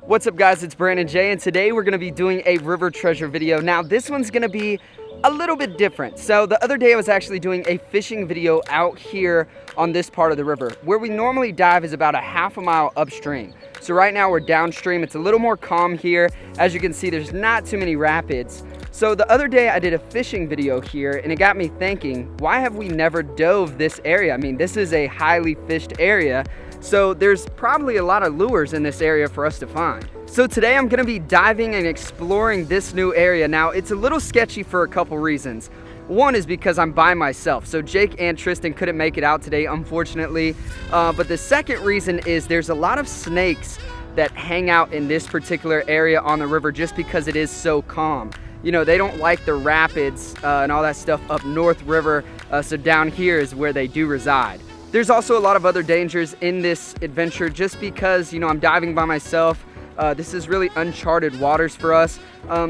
What's up guys, it's Brandon J, and today we're gonna be doing a river treasure video. Now this one's gonna be a little bit different. So the other day I was actually doing a fishing video out here on this part of the river. Where we normally dive is about a half a mile upstream. So right now we're downstream. It's a little more calm here. As you can see, there's not too many rapids. So the other day I did a fishing video here and it got me thinking, why have we never dove this area? I mean, this is a highly fished area. So there's probably a lot of lures in this area for us to find. So today I'm gonna be diving and exploring this new area. Now it's a little sketchy for a couple reasons. One is because I'm by myself. So Jake and Tristan couldn't make it out today, unfortunately. But the second reason is there's a lot of snakes that hang out in this particular area on the river just because it is so calm. You know, they don't like the rapids and all that stuff up North River. So down here is where they do reside. There's also a lot of other dangers in this adventure just because, you know, I'm diving by myself. This is really uncharted waters for us.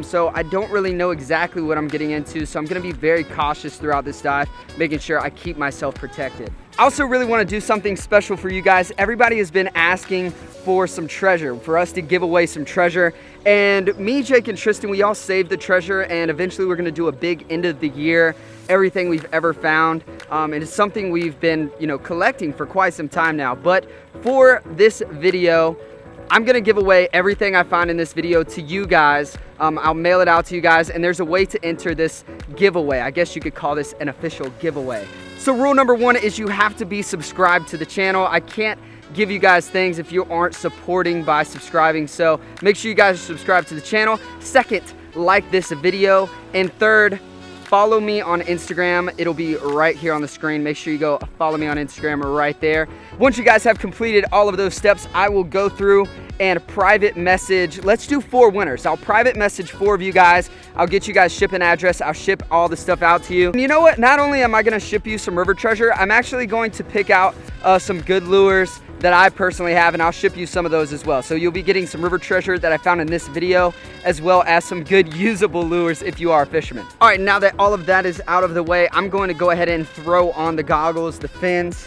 So I don't really know exactly what I'm getting into. So I'm gonna be very cautious throughout this dive, making sure I keep myself protected. I also really wanna do something special for you guys. Everybody has been asking for some treasure, for us to give away some treasure. And me, Jake, and Tristan, we all saved the treasure, and eventually we're gonna do a big end of the year, everything we've ever found. And it's something we've been, you know, collecting for quite some time now. But for this video, I'm gonna give away everything I find in this video to you guys. I'll mail it out to you guys, and there's a way to enter this giveaway. I guess you could call this an official giveaway. So rule number one is you have to be subscribed to the channel. I can't give you guys things if you aren't supporting by subscribing. So make sure you guys subscribe to the channel. Second, like this video. And third, follow me on Instagram. It'll be right here on the screen. Make sure you go follow me on Instagram right there. Once you guys have completed all of those steps, I will go through and private message. Let's do 4 winners. I'll private message 4 of you guys. I'll get you guys shipping address. I'll ship all the stuff out to you. And you know what? Not only am I gonna ship you some river treasure, I'm actually going to pick out some good lures that I personally have, and I'll ship you some of those as well. So you'll be getting some river treasure that I found in this video, as well as some good usable lures if you are a fisherman. All right, now that all of that is out of the way, I'm going to go ahead and throw on the goggles, the fins,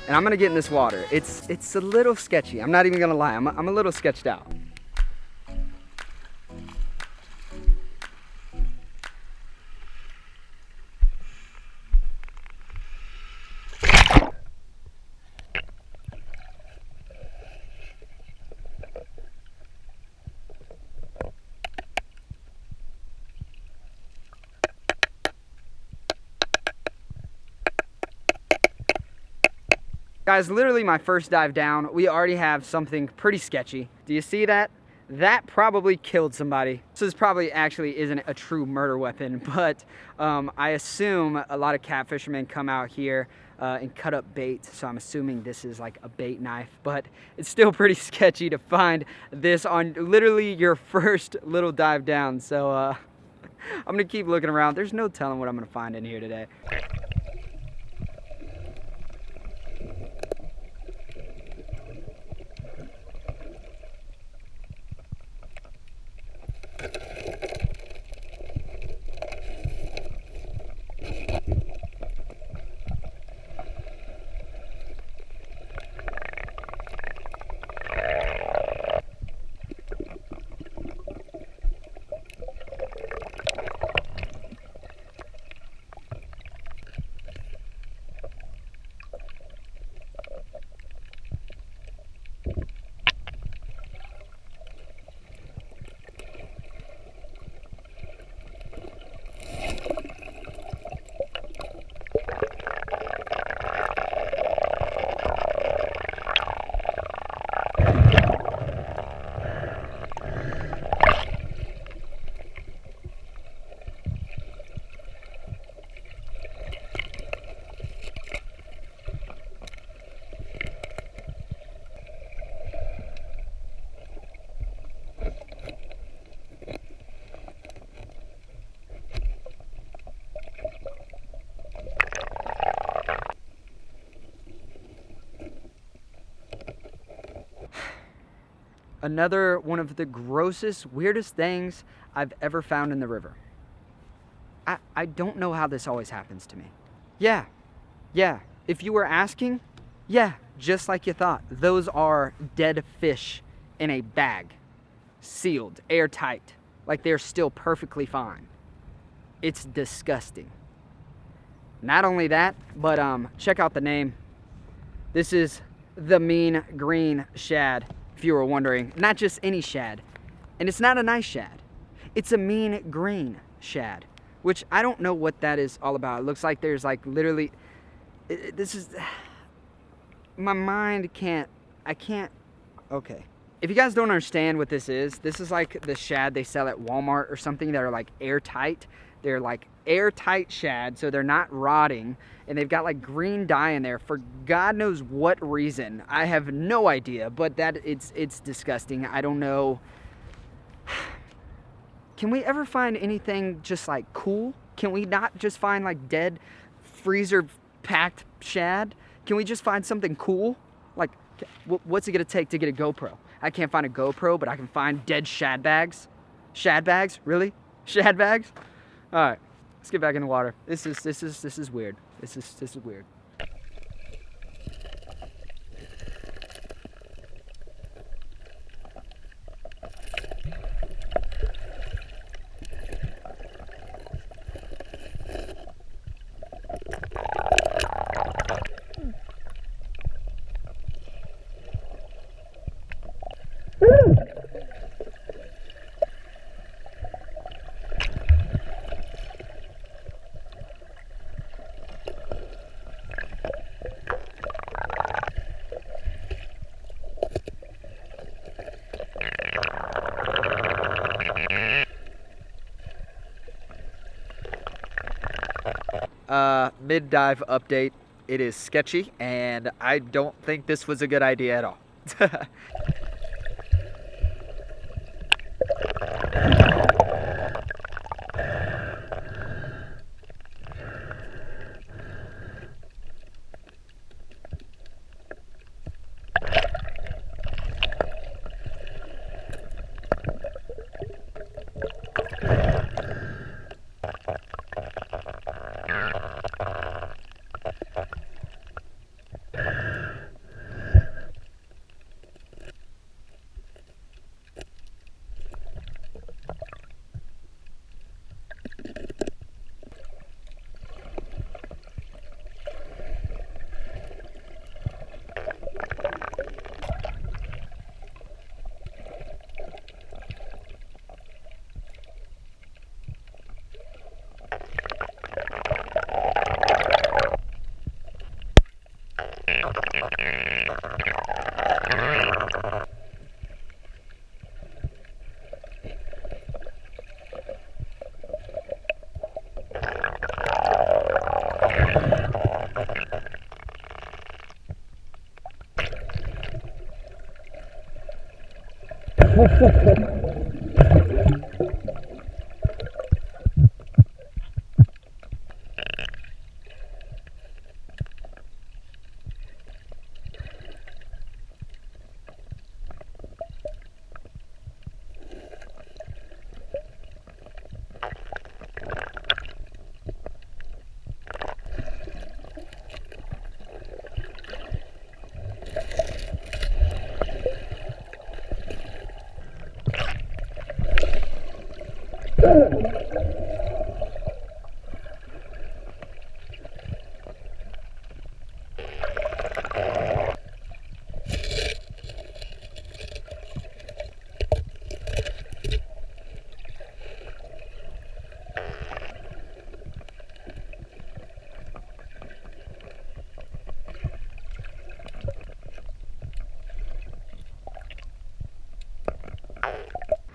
and I'm gonna get in this water. It's a little sketchy. I'm not even gonna lie, I'm a little sketched out. Guys, literally my first dive down, we already have something pretty sketchy. Do you see that? That probably killed somebody. So this probably actually isn't a true murder weapon, but I assume a lot of cat fishermen come out here and cut up bait. So I'm assuming this is like a bait knife, but it's still pretty sketchy to find this on literally your first little dive down. So I'm gonna keep looking around. There's no telling what I'm gonna find in here today. Another one of the grossest, weirdest things I've ever found in the river. I don't know how this always happens to me. Yeah, if you were asking, yeah, just like you thought. Those are dead fish in a bag. sealed, airtight, like they're still perfectly fine. It's disgusting. Not only that, but check out the name. This is the mean green shad, if you were wondering. Not just any shad. And it's not a nice shad. It's a mean green shad, which I don't know what that is all about. It looks like there's like literally, this is, my mind can't, okay. If you guys don't understand what this is like the shad they sell at Walmart or something that are like airtight. They're like airtight shad, so they're not rotting, and they've got like green dye in there for God knows what reason. I have no idea, but that it's disgusting. I don't know. Can we ever find anything just like cool? Can we not just find like dead freezer packed shad? Can we just find something cool? Like, what's it gonna take to get a GoPro? I can't find a GoPro, but I can find dead shad bags. Shad bags? Really? Shad bags? All right, let's get back in the water. This is weird. This is weird. Mid-dive update. It is sketchy, and I don't think this was a good idea at all.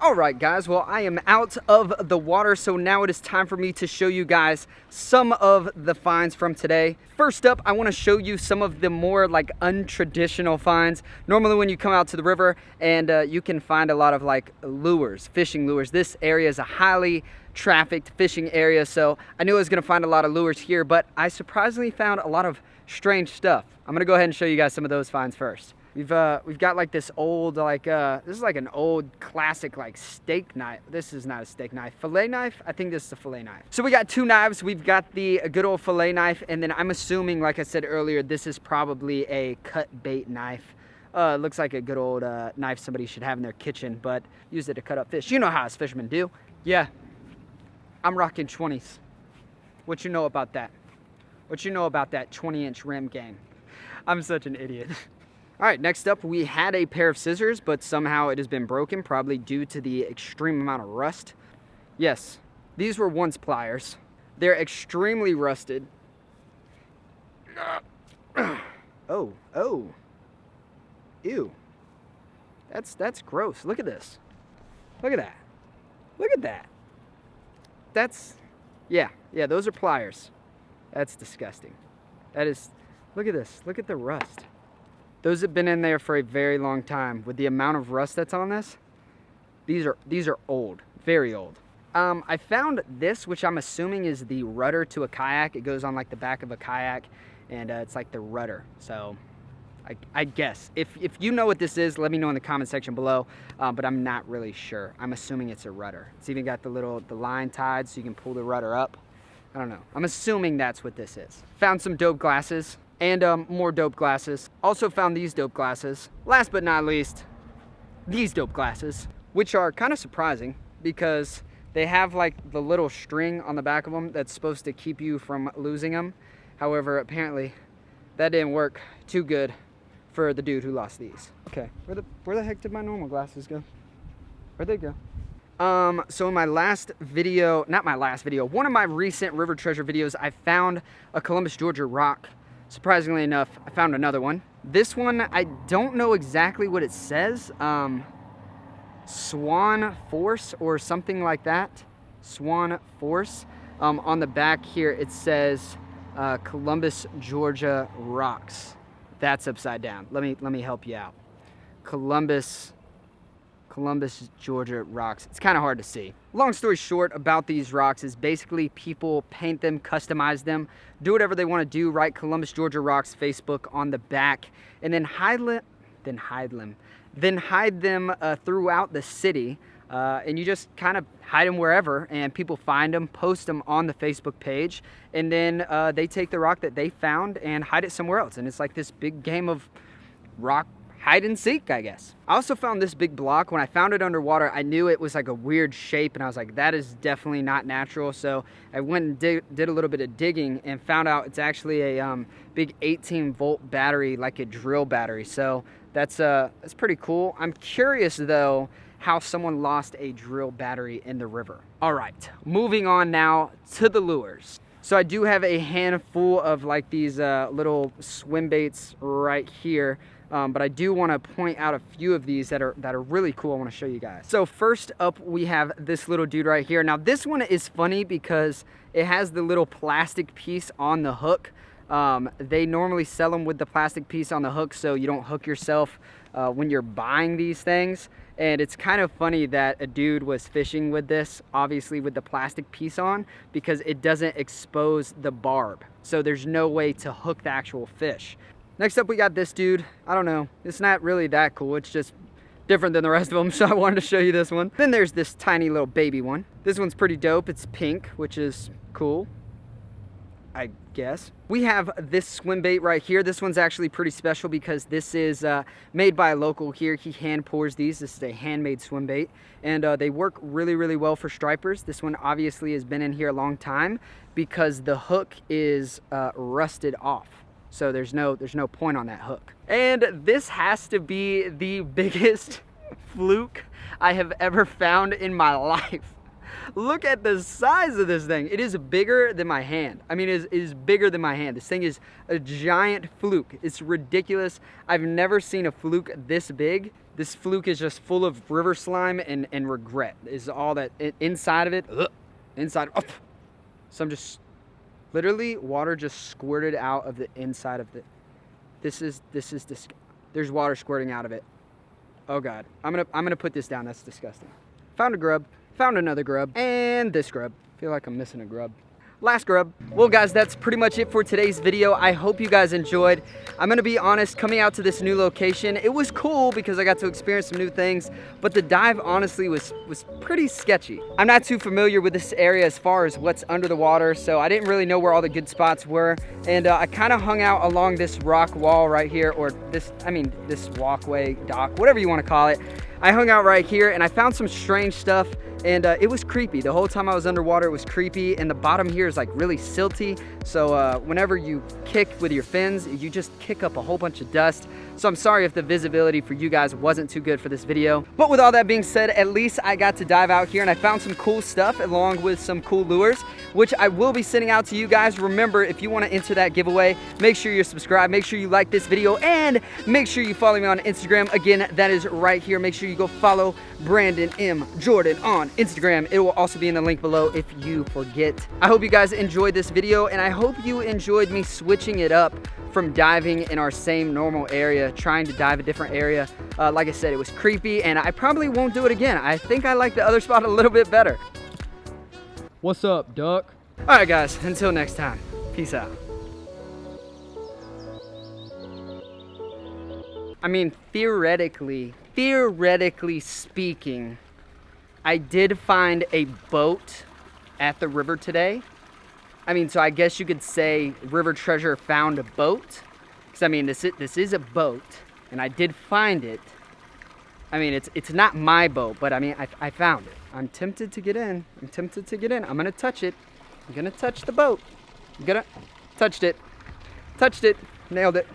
All right, guys, well, I am out of the water, so now it is time for me to show you guys some of the finds from today. First up, I want to show you some of the more like untraditional finds. Normally when you come out to the river and you can find a lot of like lures, fishing lures. This area is a highly trafficked fishing area, so I knew I was going to find a lot of lures here, but I surprisingly found a lot of strange stuff. I'm going to go ahead and show you guys some of those finds first. We've got like this old, like, this is like an old classic, like steak knife. This is not a steak knife. Fillet knife? I think this is a fillet knife. So we got two knives. We've got the good old fillet knife, and then I'm assuming, like I said earlier, this is probably a cut bait knife. Looks like a good old knife somebody should have in their kitchen, but use it to cut up fish. You know how us fishermen do. Yeah, I'm rocking 20s. What you know about that? What you know about that 20-inch rim game? I'm such an idiot. All right, next up, we had a pair of scissors, but somehow it has been broken, probably due to the extreme amount of rust. Yes, these were once pliers. They're extremely rusted. Oh, ew. That's gross. Look at this. Look at that. Look at that. Yeah, those are pliers. That's disgusting. That is, look at this. Look at the rust. Those have been in there for a very long time. With the amount of rust that's on this, these are old, very old. I found this, which I'm assuming is the rudder to a kayak. It goes on like the back of a kayak, and it's like the rudder. So I guess if you know what this is, let me know in the comment section below, but I'm not really sure. I'm assuming it's a rudder. It's even got the line tied so you can pull the rudder up. I don't know. I'm assuming that's what this is. Found some dope glasses and more dope glasses. Also found these dope glasses. Last but not least, these dope glasses, which are kind of surprising because they have like the little string on the back of them that's supposed to keep you from losing them. However, apparently that didn't work too good for the dude who lost these. Okay, where the heck did my normal glasses go? Where'd they go? So in my last video, not my last video, one of my recent river treasure videos, I found a Columbus, Georgia rock. Surprisingly enough, I found another one. This one, I don't know exactly what it says. Swan Force or something like that. Swan Force. On the back here, it says Columbus, Georgia rocks. That's upside down. Let me help you out. Columbus, Georgia rocks. It's kind of hard to see. Long story short about these rocks is basically people paint them, customize them, do whatever they want to do, write Columbus, Georgia rocks Facebook on the back, and then hide them throughout the city. And you just kind of hide them wherever, and people find them, post them on the Facebook page, and then they take the rock that they found and hide it somewhere else. And it's like this big game of rock hide and seek, I guess. I also found this big block. When I found it underwater, I knew it was like a weird shape, and I was like, that is definitely not natural. So I went and did a little bit of digging and found out it's actually a big 18-volt battery, like a drill battery. So that's pretty cool. I'm curious though how someone lost a drill battery in the river. All right, moving on now to the lures. So I do have a handful of like these little swim baits right here. But I do want to point out a few of these that are really cool. I want to show you guys. So first up, we have this little dude right here. Now this one is funny because it has the little plastic piece on the hook. They normally sell them with the plastic piece on the hook so you don't hook yourself when you're buying these things. And it's kind of funny that a dude was fishing with this, obviously with the plastic piece on, because it doesn't expose the barb. So there's no way to hook the actual fish. Next up, we got this dude. I don't know, it's not really that cool. It's just different than the rest of them, so I wanted to show you this one. Then there's this tiny little baby one. This one's pretty dope. It's pink, which is cool, I guess. We have this swim bait right here. This one's actually pretty special because this is made by a local here. He hand pours these. This is a handmade swim bait, and they work really, really well for stripers. This one obviously has been in here a long time because the hook is rusted off. So there's no point on that hook. And this has to be the biggest fluke I have ever found in my life. Look at the size of this thing. It is bigger than my hand. I mean, it is bigger than my hand. This thing is a giant fluke. It's ridiculous. I've never seen a fluke this big. This fluke is just full of river slime and regret is all that inside of it. Inside. Oh. So I'm just... Literally, water just squirted out of the inside of the... This is there's water squirting out of it. Oh God, I'm gonna put this down. That's disgusting. Found a grub, found another grub, and this grub. Feel like I'm missing a grub. last grub. Well guys, that's pretty much it for today's video. I hope you guys enjoyed. I'm gonna be honest, coming out to this new location, it was cool because I got to experience some new things, but the dive honestly was pretty sketchy. I'm not too familiar with this area as far as what's under the water, so I didn't really know where all the good spots were. And I kind of hung out along this rock wall right here, or this walkway, dock, whatever you want to call it. I hung out right here and I found some strange stuff, and it was creepy. The whole time I was underwater, it was creepy, and the bottom here is like really silty. So whenever you kick with your fins, you just kick up a whole bunch of dust. So I'm sorry if the visibility for you guys wasn't too good for this video. But with all that being said, at least I got to dive out here and I found some cool stuff along with some cool lures, which I will be sending out to you guys. Remember, if you want to enter that giveaway, make sure you're subscribed, make sure you like this video, and make sure you follow me on Instagram. Again, that is right here. Make sure you go follow Brandon M. Jordan on Instagram. It will also be in the link below if you forget. I hope you guys enjoyed this video, and I hope you enjoyed me switching it up from diving in our same normal area, trying to dive a different area. Like I said, it was creepy, and I probably won't do it again. I think I like the other spot a little bit better. What's up, duck? All right, guys, until next time, peace out. I mean, theoretically speaking, I did find a boat at the river today. I mean, so I guess you could say River Treasure found a boat. Because I mean, this is a boat, and I did find it. I mean, it's not my boat, but I mean, I found it. I'm tempted to get in. I'm gonna touch it. I'm gonna touch the boat. Touched it. Nailed it.